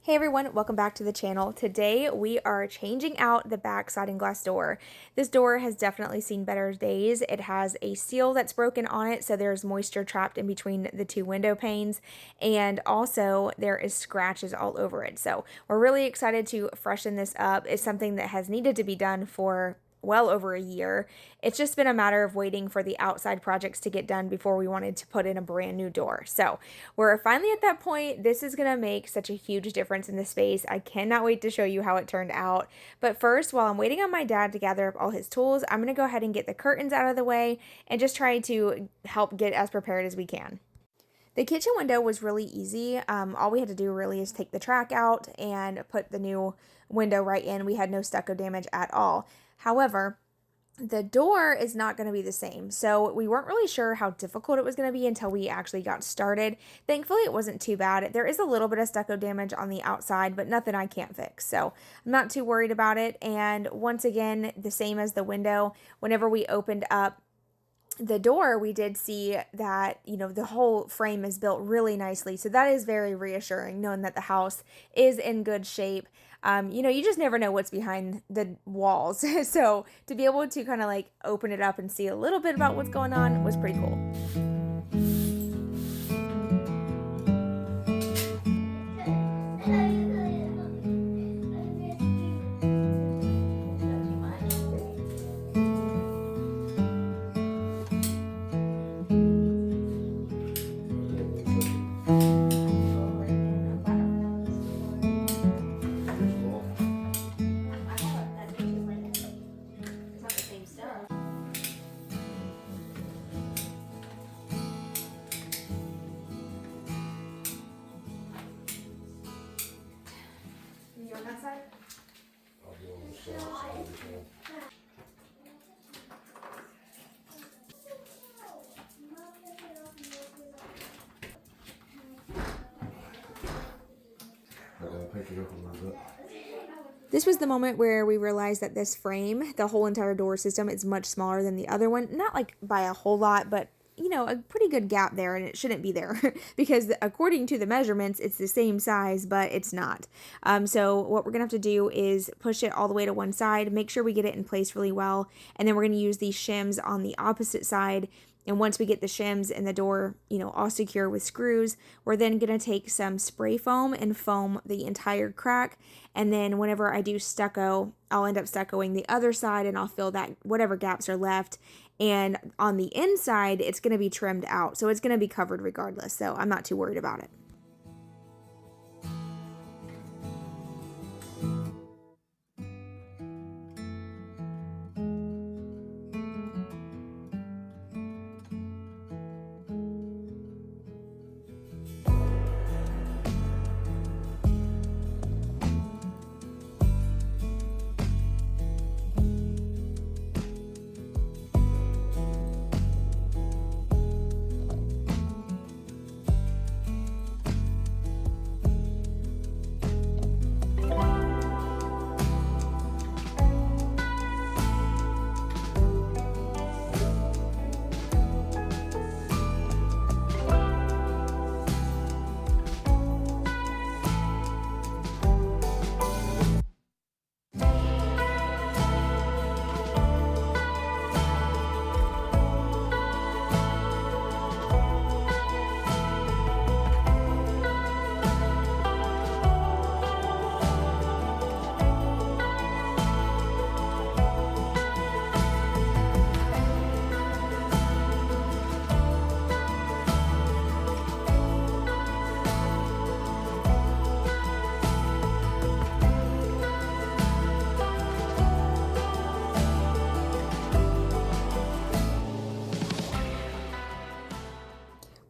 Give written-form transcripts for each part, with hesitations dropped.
Hey everyone, welcome back to the channel. Today we are changing out the back sliding glass door. This door has definitely seen better days. It has a seal that's broken on it, so there's moisture trapped in between the two window panes, and also there is scratches all over it. So we're really excited to freshen this up. It's something that has needed to be done for well over a year. It's just been a matter of waiting for the outside projects to get done before we wanted to put in a brand new door. So we're finally at that point. This is going to make such a huge difference in the space. I cannot wait to show you how it turned out. But first, while I'm waiting on my dad to gather up all his tools, I'm going to go ahead and get the curtains out of the way and just try to help get as prepared as we can. The kitchen window was really easy. All we had to do really is take the track out and put the new window right in. We had no stucco damage at all. However, the door is not going to be the same. So we weren't really sure how difficult it was going to be until we actually got started. Thankfully, it wasn't too bad. There is a little bit of stucco damage on the outside, but nothing I can't fix. So I'm not too worried about it. And once again, the same as the window, whenever we opened up the door, we did see that, the whole frame is built really nicely. So that is very reassuring, knowing that the house is in good shape. You just never know what's behind the walls. So to be able to kind of like open it up and see a little bit about what's going on was pretty cool. This was the moment where we realized that this frame, the whole entire door system, is much smaller than the other one. Not like by a whole lot, but a pretty good gap there, and it shouldn't be there because according to the measurements, it's the same size, but it's not. So what we're gonna have to do is push it all the way to one side, make sure we get it in place really well, and then we're gonna use these shims on the opposite side. And once we get the shims and the door, all secure with screws, we're then going to take some spray foam and foam the entire crack. And then whenever I do stucco, I'll end up stuccoing the other side and I'll fill that whatever gaps are left. And on the inside, it's going to be trimmed out. So it's going to be covered regardless. So I'm not too worried about it.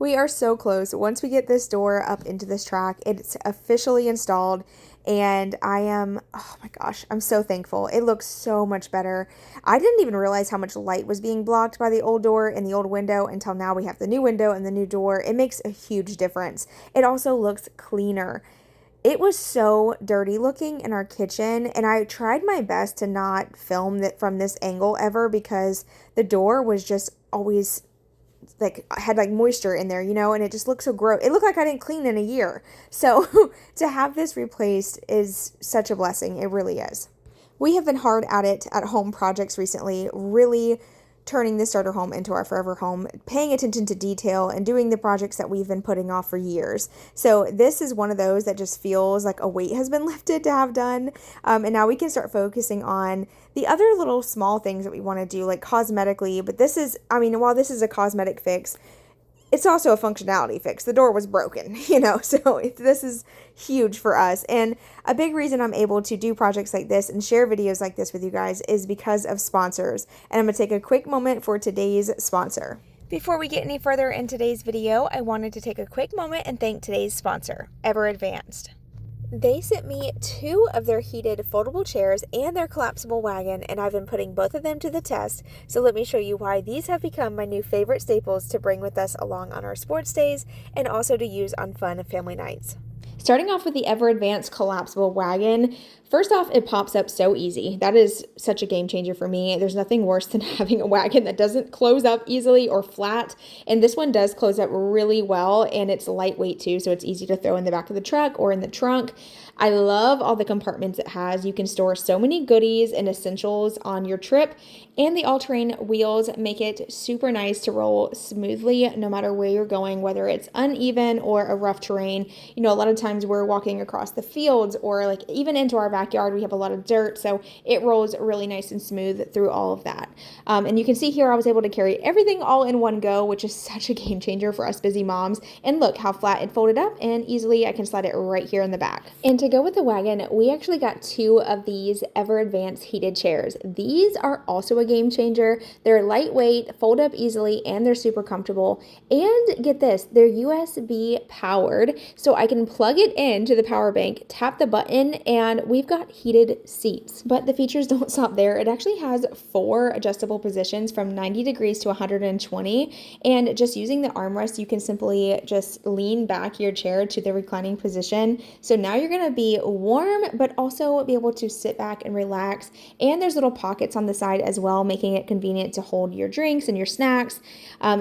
We are so close. Once we get this door up into this track, it's officially installed, and I am, oh my gosh, I'm so thankful. It looks so much better. I didn't even realize how much light was being blocked by the old door and the old window until now we have the new window and the new door. It makes a huge difference. It also looks cleaner. It was so dirty looking in our kitchen, and I tried my best to not film that from this angle ever because the door was just always like had like moisture in there, and it just looked so gross. It looked like I didn't clean in a year. So to have this replaced is such a blessing. It really is. We have been hard at it at home projects recently, really turning the starter home into our forever home, paying attention to detail, and doing the projects that we've been putting off for years. So this is one of those that just feels like a weight has been lifted to have done. And now we can start focusing on the other little small things that we want to do, like cosmetically. But this is, while this is a cosmetic fix, it's also a functionality fix. The door was broken, so this is huge for us. And a big reason I'm able to do projects like this and share videos like this with you guys is because of sponsors. And I'm going to take a quick moment for today's sponsor. Before we get any further in today's video, I wanted to take a quick moment and thank today's sponsor, Ever Advanced. They sent me 2 of their heated foldable chairs and their collapsible wagon, and I've been putting both of them to the test. So let me show you why these have become my new favorite staples to bring with us along on our sports days and also to use on fun family nights. Starting off with the Ever Advanced collapsible wagon, first off, it pops up so easy. That is such a game changer for me. There's nothing worse than having a wagon that doesn't close up easily or flat. And this one does close up really well, and it's lightweight too, so it's easy to throw in the back of the truck or in the trunk. I love all the compartments it has. You can store so many goodies and essentials on your trip, and the all-terrain wheels make it super nice to roll smoothly no matter where you're going, whether it's uneven or a rough terrain. A lot of times we're walking across the fields or like even into our backyard, we have a lot of dirt, so it rolls really nice and smooth through all of that. And you can see here I was able to carry everything all in one go, which is such a game changer for us busy moms. And look how flat it folded up, and easily I can slide it right here in the back. And to go with the wagon, we actually got 2 of these Ever Advanced heated chairs. These are also a game changer. They're lightweight, fold up easily, and they're super comfortable. And get this, they're USB powered, so I can plug it into the power bank, tap the button, and we've got heated seats. But the features don't stop there. It actually has 4 adjustable positions from 90 degrees to 120, and just using the armrest, you can simply just lean back your chair to the reclining position. So now you're going to be warm, but also be able to sit back and relax. And there's little pockets on the side as well, making it convenient to hold your drinks and your snacks.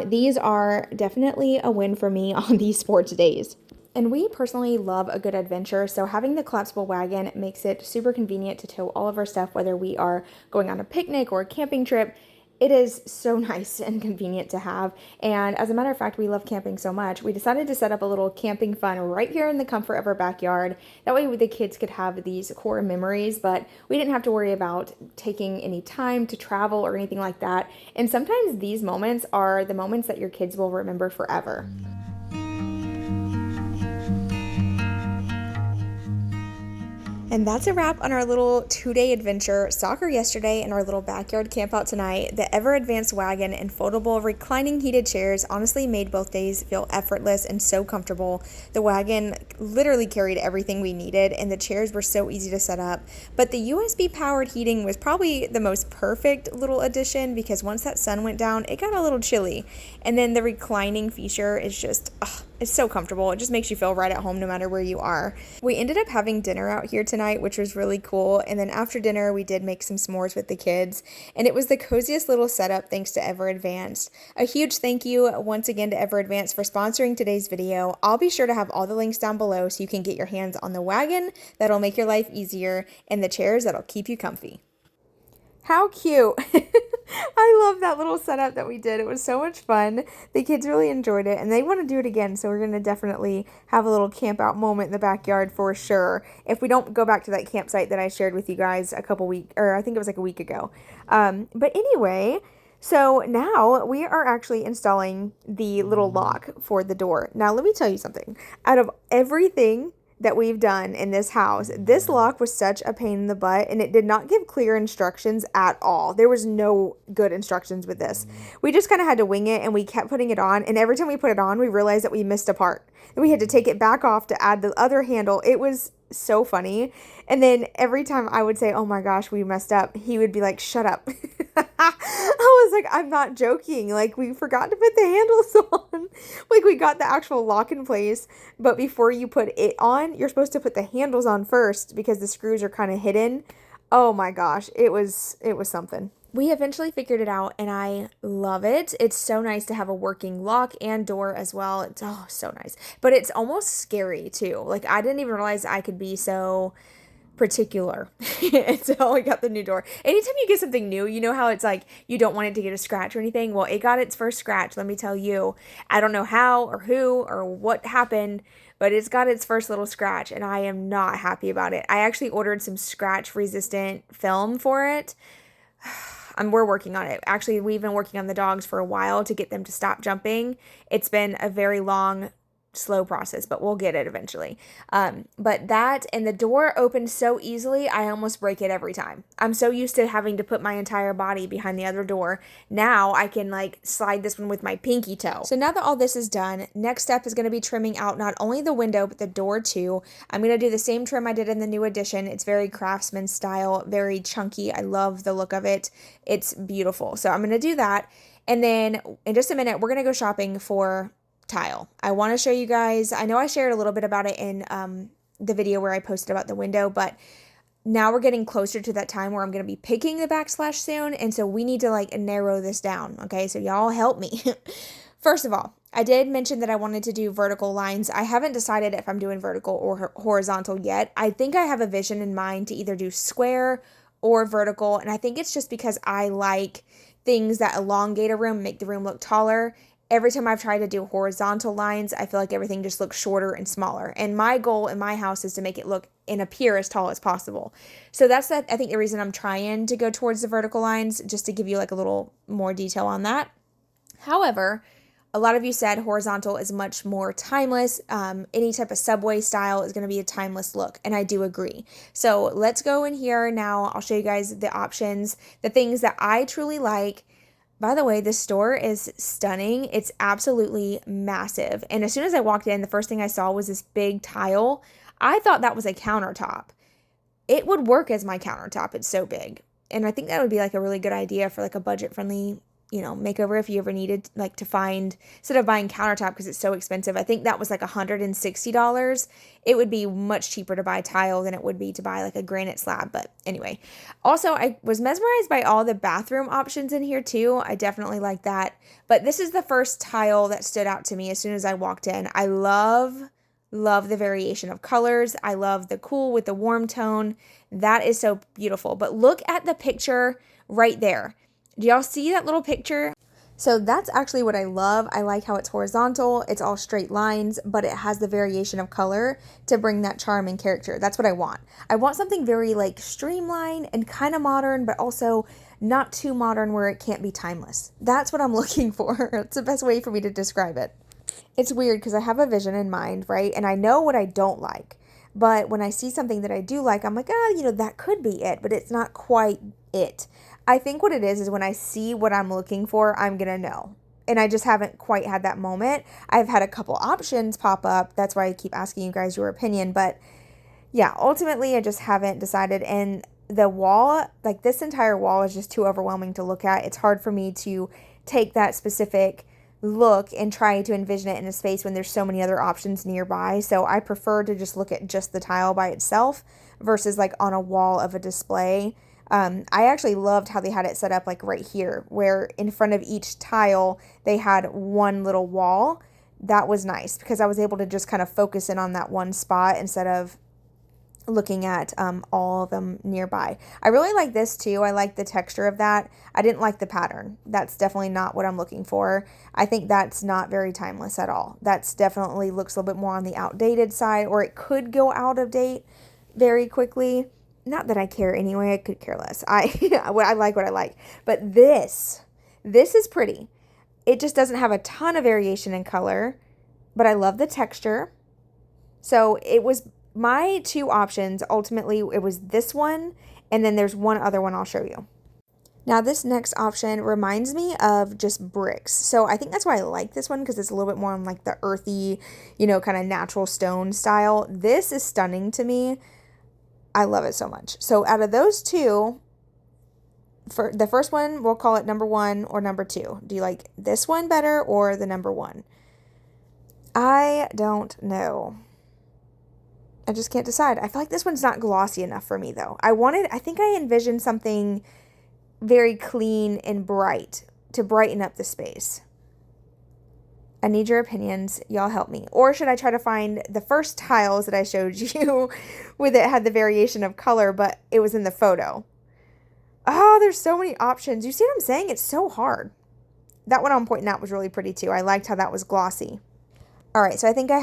These are definitely a win for me on these sports days. And we personally love a good adventure, so having the collapsible wagon makes it super convenient to tow all of our stuff, whether we are going on a picnic or a camping trip. It is so nice and convenient to have. And as a matter of fact, we love camping so much, we decided to set up a little camping fun right here in the comfort of our backyard. That way the kids could have these core memories, but we didn't have to worry about taking any time to travel or anything like that. And sometimes these moments are the moments that your kids will remember forever. And that's a wrap on our little 2-day adventure, soccer yesterday and our little backyard camp out tonight. The Ever Advanced wagon and foldable reclining heated chairs honestly made both days feel effortless and so comfortable. The wagon literally carried everything we needed, and the chairs were so easy to set up. But the USB powered heating was probably the most perfect little addition, because once that sun went down, it got a little chilly. And then the reclining feature is just, it's so comfortable. It just makes you feel right at home no matter where you are. We ended up having dinner out here tonight, which was really cool. And then after dinner, we did make some s'mores with the kids. And it was the coziest little setup thanks to Ever Advanced. A huge thank you once again to Ever Advanced for sponsoring today's video. I'll be sure to have all the links down below so you can get your hands on the wagon that'll make your life easier and the chairs that'll keep you comfy. How cute. I love that little setup that we did. It was so much fun. The kids really enjoyed it, and they want to do it again, so we're going to definitely have a little camp out moment in the backyard for sure, if we don't go back to that campsite that I shared with you guys I think it was like a week ago. But anyway, so now we are actually installing the little lock for the door. Now, let me tell you something. Out of everything that we've done in this house, this lock was such a pain in the butt, and it did not give clear instructions at all. There was no good instructions with this. We just kind of had to wing it, and we kept putting it on, and every time we put it on, we realized that we missed a part. And we had to take it back off to add the other handle. It was so funny. And then every time I would say, oh my gosh, we messed up, he would be like, shut up. I was like, I'm not joking. Like, we forgot to put the handles on. Like, we got the actual lock in place, but before you put it on, you're supposed to put the handles on first because the screws are kind of hidden. Oh my gosh, it was something. We eventually figured it out and I love it. It's so nice to have a working lock and door as well. It's oh so nice. But it's almost scary too. Like I didn't even realize I could be so particular until I got the new door. Anytime you get something new, you know how it's like you don't want it to get a scratch or anything? Well, it got its first scratch, let me tell you. I don't know how or who or what happened, but it's got its first little scratch and I am not happy about it. I actually ordered some scratch resistant film for it. We're working on it. Actually, we've been working on the dogs for a while to get them to stop jumping. It's been a very long, slow process, but we'll get it eventually. But that and the door opens so easily, I almost break it every time. I'm so used to having to put my entire body behind the other door. Now I can like slide this one with my pinky toe. So now that all this is done, next step is going to be trimming out not only the window, but the door too. I'm going to do the same trim I did in the new edition. It's very craftsman style, very chunky. I love the look of it. It's beautiful. So I'm going to do that. And then in just a minute, we're going to go shopping for tile. I want to show you guys, I know I shared a little bit about it in the video where I posted about the window, but now we're getting closer to that time where I'm going to be picking the backsplash soon, and so we need to like narrow this down, okay? So y'all help me. First of all, I did mention that I wanted to do vertical lines. I haven't decided if I'm doing vertical or horizontal yet. I think I have a vision in mind to either do square or vertical, and I think it's just because I like things that elongate a room, make the room look taller. Every time I've tried to do horizontal lines, I feel like everything just looks shorter and smaller. And my goal in my house is to make it look and appear as tall as possible. So that's I think the reason I'm trying to go towards the vertical lines, just to give you like a little more detail on that. However, a lot of you said horizontal is much more timeless. Any type of subway style is going to be a timeless look, and I do agree. So let's go in here now. I'll show you guys the options, the things that I truly like. By the way, this store is stunning. It's absolutely massive. And as soon as I walked in, the first thing I saw was this big tile. I thought that was a countertop. It would work as my countertop. It's so big. And I think that would be like a really good idea for like a budget-friendly, makeover if you ever needed like to find, instead of buying countertop because it's so expensive. I think that was like $160. It would be much cheaper to buy tile than it would be to buy like a granite slab. But anyway, also I was mesmerized by all the bathroom options in here too. I definitely like that. But this is the first tile that stood out to me as soon as I walked in. I love the variation of colors. I love the cool with the warm tone. That is so beautiful. But look at the picture right there. Do y'all see that little picture? So that's actually what I love. I like how it's horizontal, it's all straight lines, but it has the variation of color to bring that charm and character. That's what I want. I want something very like streamlined and kind of modern, but also not too modern where it can't be timeless. That's what I'm looking for. It's the best way for me to describe it. It's weird because I have a vision in mind, right? And I know what I don't like. But when I see something that I do like, I'm like, that could be it, but it's not quite it. I think what it is when I see what I'm looking for, I'm going to know. And I just haven't quite had that moment. I've had a couple options pop up. That's why I keep asking you guys your opinion. But yeah, ultimately, I just haven't decided. And the wall, like this entire wall is just too overwhelming to look at. It's hard for me to take that specific look and try to envision it in a space when there's so many other options nearby. So I prefer to just look at just the tile by itself versus like on a wall of a display. I actually loved how they had it set up like right here, where in front of each tile they had one little wall. That was nice because I was able to just kind of focus in on that one spot instead of looking at all of them nearby. I really like this too. I like the texture of that. I didn't like the pattern. That's definitely not what I'm looking for. I think that's not very timeless at all. That's definitely looks a little bit more on the outdated side, or it could go out of date very quickly. Not that I care anyway. I could care less. I like what I like. But this is pretty. It just doesn't have a ton of variation in color, but I love the texture. So it was my two options. Ultimately, it was this one, and then there's one other one I'll show you. Now, this next option reminds me of just bricks. So I think that's why I like this one, because it's a little bit more on like the earthy, kind of natural stone style. This is stunning to me. I love it so much. So out of those two, for the first one, we'll call it number 1 or number 2. Do you like this one better or the number 1? I don't know. I just can't decide. I feel like this one's not glossy enough for me though. I think I envisioned something very clean and bright to brighten up the space. I need your opinions. Y'all help me. Or should I try to find the first tiles that I showed you with it had the variation of color, but it was in the photo? Oh, there's so many options. You see what I'm saying? It's so hard. That one I'm pointing out was really pretty too. I liked how that was glossy. All right, so I think I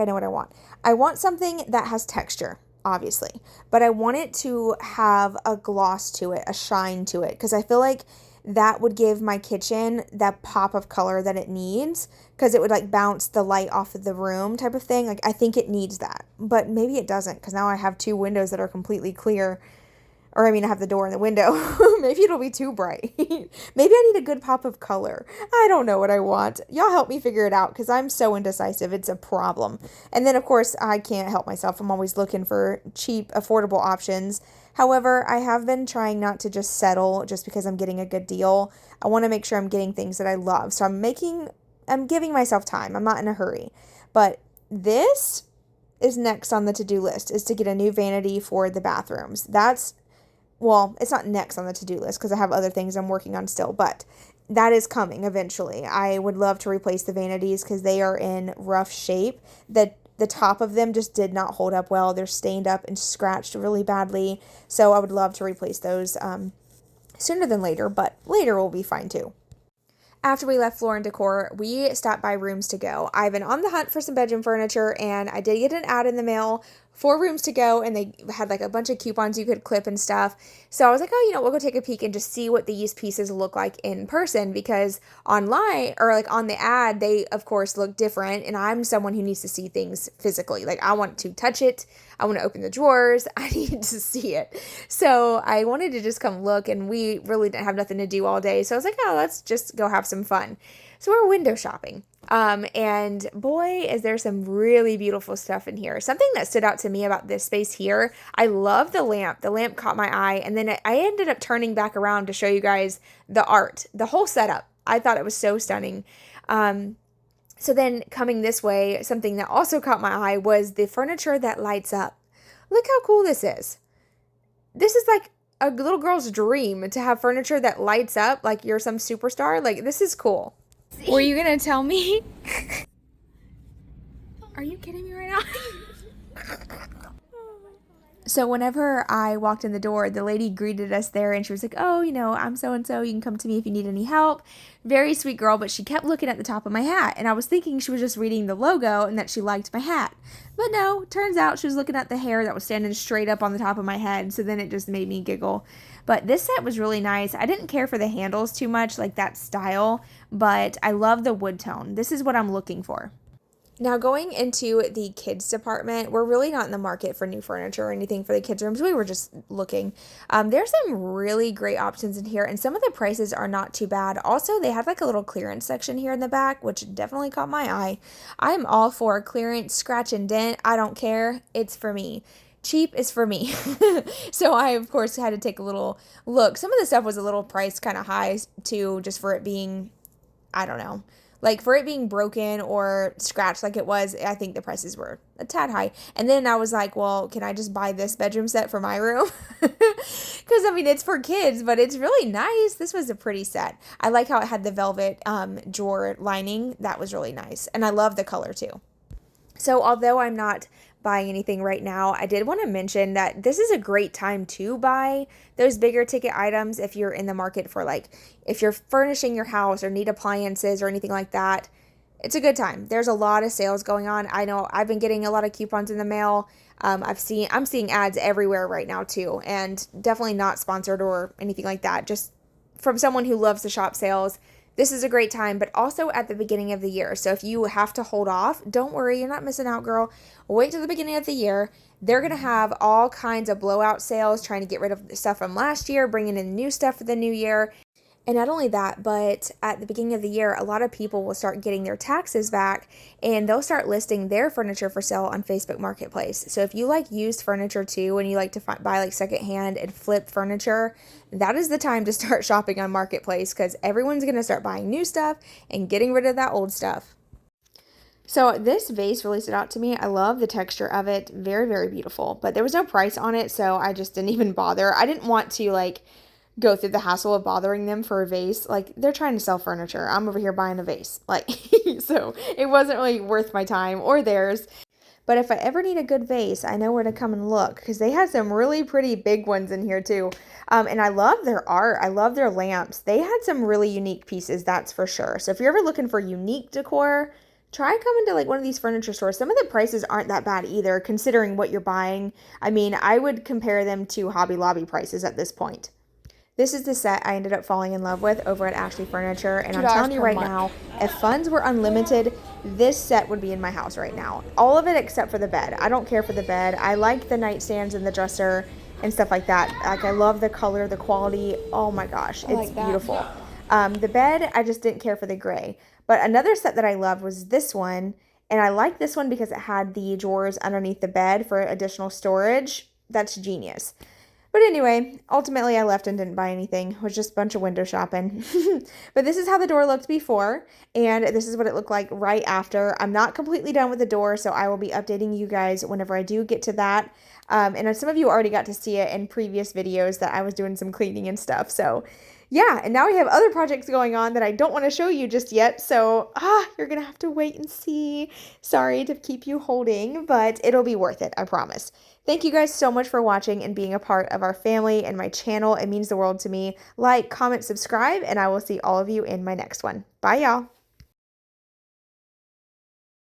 know what I want. I want something that has texture, obviously, but I want it to have a gloss to it, a shine to it, because I feel like that would give my kitchen that pop of color that it needs, because it would like bounce the light off of the room type of thing. Like, I think it needs that, but maybe it doesn't, because now I have two windows that are completely clear. Or I mean, I have the door and the window. Maybe it'll be too bright. Maybe I need a good pop of color. I don't know what I want. Y'all help me figure it out, because I'm so indecisive. It's a problem. And then, of course, I can't help myself. I'm always looking for cheap, affordable options. However, I have been trying not to just settle just because I'm getting a good deal. I want to make sure I'm getting things that I love. So I'm giving myself time. I'm not in a hurry. But this is next on the to-do list, is to get a new vanity for the bathrooms. Well, it's not next on the to-do list because I have other things I'm working on still, but that is coming eventually. I would love to replace the vanities because they are in rough shape. The top of them just did not hold up well. They're stained up and scratched really badly. So I would love to replace those sooner than later, but later will be fine too. After we left Floor and Decor, we stopped by Rooms to Go. I've been on the hunt for some bedroom furniture, and I did get an ad in the mail for Rooms to Go, and they had like a bunch of coupons you could clip and stuff. So I was like, oh, we'll go take a peek and just see what these pieces look like in person, because online or like on the ad, they of course look different, and I'm someone who needs to see things physically. Like, I want to touch it. I want to open the drawers. I need to see it. So I wanted to just come look, and we really didn't have nothing to do all day. So I was like, oh, let's just go have some fun. So we're window shopping. And boy, is there some really beautiful stuff in here. Something that stood out to me about this space here, I love the lamp. The lamp caught my eye, and then I ended up turning back around to show you guys the art, the whole setup. I thought it was so stunning. So then coming this way, something that also caught my eye was the furniture that lights up. Look how cool this is. This is like a little girl's dream, to have furniture that lights up like you're some superstar. Like, this is cool. Were you gonna tell me? Are you kidding me right now? So whenever I walked in the door, the lady greeted us there, and she was like, oh, I'm so-and-so. You can come to me if you need any help. Very sweet girl, but she kept looking at the top of my hat, and I was thinking she was just reading the logo and that she liked my hat. But no, turns out she was looking at the hair that was standing straight up on the top of my head, so then it just made me giggle. But this set was really nice. I didn't care for the handles too much, like that style, but I love the wood tone. This is what I'm looking for. Now, going into the kids department, we're really not in the market for new furniture or anything for the kids' rooms. We were just looking. There's some really great options in here, and some of the prices are not too bad. Also, they have like a little clearance section here in the back, which definitely caught my eye. I'm all for clearance, scratch and dent. I don't care. It's for me. Cheap is for me. So I, of course, had to take a little look. Some of the stuff was a little priced kind of high too, just for it being, I don't know. Like, for it being broken or scratched like it was, I think the prices were a tad high. And then I was like, well, can I just buy this bedroom set for my room? Because, it's for kids, but it's really nice. This was a pretty set. I like how it had the velvet drawer lining. That was really nice. And I love the color, too. So, although I'm not buying anything right now, I did want to mention that this is a great time to buy those bigger ticket items if you're in the market for, like, if you're furnishing your house or need appliances or anything like that. It's a good time. There's a lot of sales going on. I know I've been getting a lot of coupons in the mail. I'm seeing ads everywhere right now too, and definitely not sponsored or anything like that. Just from someone who loves to shop sales. This is a great time, but also at the beginning of the year. So if you have to hold off, don't worry, you're not missing out, girl. Wait till the beginning of the year. They're going to have all kinds of blowout sales, trying to get rid of the stuff from last year, bringing in new stuff for the new year. And not only that, but at the beginning of the year, a lot of people will start getting their taxes back, and they'll start listing their furniture for sale on Facebook Marketplace. So if you like used furniture too, and you like to buy like secondhand and flip furniture, that is the time to start shopping on Marketplace, because everyone's going to start buying new stuff and getting rid of that old stuff. So this vase really stood out to me. I love the texture of it. Very, very beautiful. But there was no price on it, so I just didn't even bother. I didn't want to go through the hassle of bothering them for a vase. Like, they're trying to sell furniture. I'm over here buying a vase. Like, so it wasn't really worth my time or theirs. But if I ever need a good vase, I know where to come and look because they had some really pretty big ones in here too. And I love their art. I love their lamps. They had some really unique pieces, that's for sure. So if you're ever looking for unique decor, try coming to like one of these furniture stores. Some of the prices aren't that bad either, considering what you're buying. I mean, I would compare them to Hobby Lobby prices at this point. This is the set I ended up falling in love with over at Ashley Furniture, and I'm telling you right now, if funds were unlimited, this set would be in my house right now. All of it except for the bed. I don't care for the bed. I like the nightstands and the dresser and stuff like that. Like, I love the color, the quality. Oh my gosh, it's beautiful. The bed, I just didn't care for the gray. But another set that I loved was this one, and I like this one because it had the drawers underneath the bed for additional storage. That's genius. But anyway, ultimately I left and didn't buy anything. It was just a bunch of window shopping. But this is how the door looked before, and this is what it looked like right after. I'm not completely done with the door, so I will be updating you guys whenever I do get to that. And some of you already got to see it in previous videos that I was doing some cleaning and stuff. So yeah, and now we have other projects going on that I don't want to show you just yet. So you're going to have to wait and see. Sorry to keep you holding, but it'll be worth it, I promise. Thank you guys so much for watching and being a part of our family and my channel. It means the world to me. Like, comment, subscribe, and I will see all of you in my next one. Bye, y'all.